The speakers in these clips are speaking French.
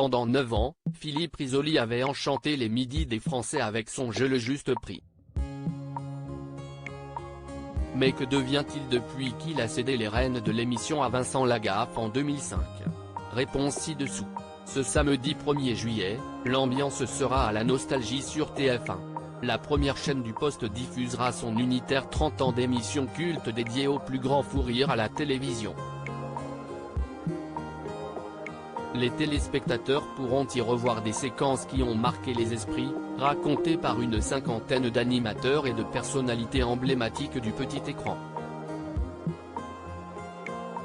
Pendant 9 ans, Philippe Risoli avait enchanté les midis des Français avec son jeu Le Juste Prix. Mais que devient-il depuis qu'il a cédé les rênes de l'émission à Vincent Lagaffe en 2005? Réponse ci-dessous. Ce samedi 1er juillet, l'ambiance sera à la Nostalgie sur TF1. La première chaîne du poste diffusera son unitaire 30 ans d'émissions cultes dédiées au plus grand fou rire à la télévision. Les téléspectateurs pourront y revoir des séquences qui ont marqué les esprits, racontées par une cinquantaine d'animateurs et de personnalités emblématiques du petit écran.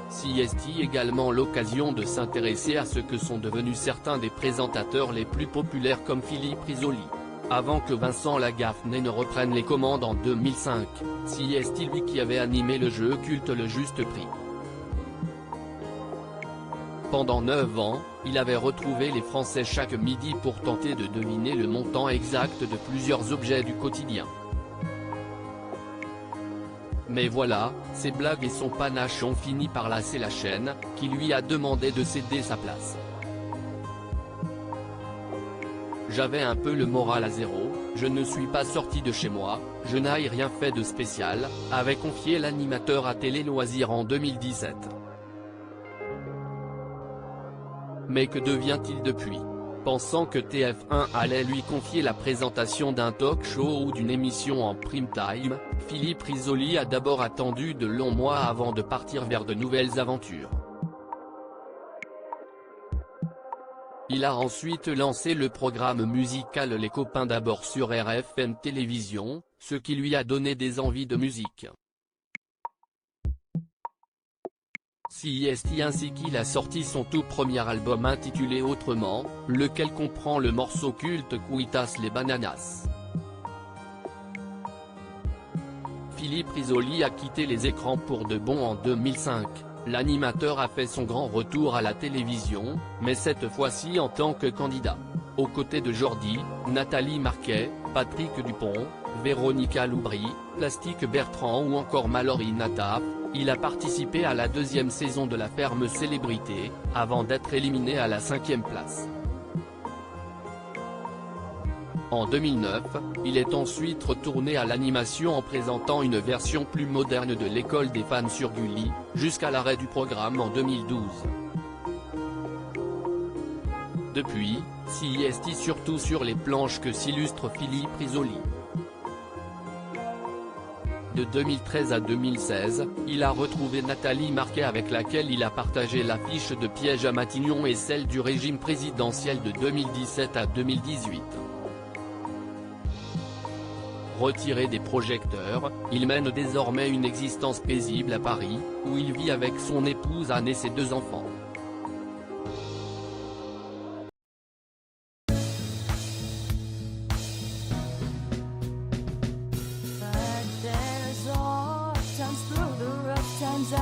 CST également l'occasion de s'intéresser à ce que sont devenus certains des présentateurs les plus populaires comme Philippe Risoli. Avant que Vincent Lagaffe ne reprenne les commandes en 2005, CST lui qui avait animé le jeu culte Le Juste Prix. Pendant 9 ans, il avait retrouvé les Français chaque midi pour tenter de deviner le montant exact de plusieurs objets du quotidien. Mais voilà, ses blagues et son panache ont fini par lasser la chaîne, qui lui a demandé de céder sa place. J'avais un peu le moral à zéro, je ne suis pas sorti de chez moi, je n'ai rien fait de spécial, avait confié l'animateur à Télé Loisirs en 2017. Mais que devient-il depuis? Pensant que TF1 allait lui confier la présentation d'un talk-show ou d'une émission en prime time, Philippe Risoli a d'abord attendu de longs mois avant de partir vers de nouvelles aventures. Il a ensuite lancé le programme musical Les Copains d'abord sur RFM Télévision, ce qui lui a donné des envies de musique. CST ainsi qu'il a sorti son tout premier album intitulé Autrement, lequel comprend le morceau culte Cuitas les Bananas. Philippe Risoli a quitté les écrans pour de bon en 2005, l'animateur a fait son grand retour à la télévision, mais cette fois-ci en tant que candidat. Aux côtés de Jordi, Nathalie Marquet, Patrick Dupont, Véronica Loubry, Plastique Bertrand ou encore Mallory Nataf, il a participé à la 2e saison de La Ferme Célébrité, avant d'être éliminé à la 5e place. En 2009, il est ensuite retourné à l'animation en présentant une version plus moderne de L'école des fans sur Gulli, jusqu'à l'arrêt du programme en 2012. Depuis, CST surtout sur les planches que s'illustre Philippe Risoli. De 2013 à 2016, il a retrouvé Nathalie Marquet avec laquelle il a partagé l'affiche de Piège à Matignon et celle du régime présidentiel de 2017 à 2018. Retiré des projecteurs, il mène désormais une existence paisible à Paris, où il vit avec son épouse Anne et ses 2 enfants. Times through the rough times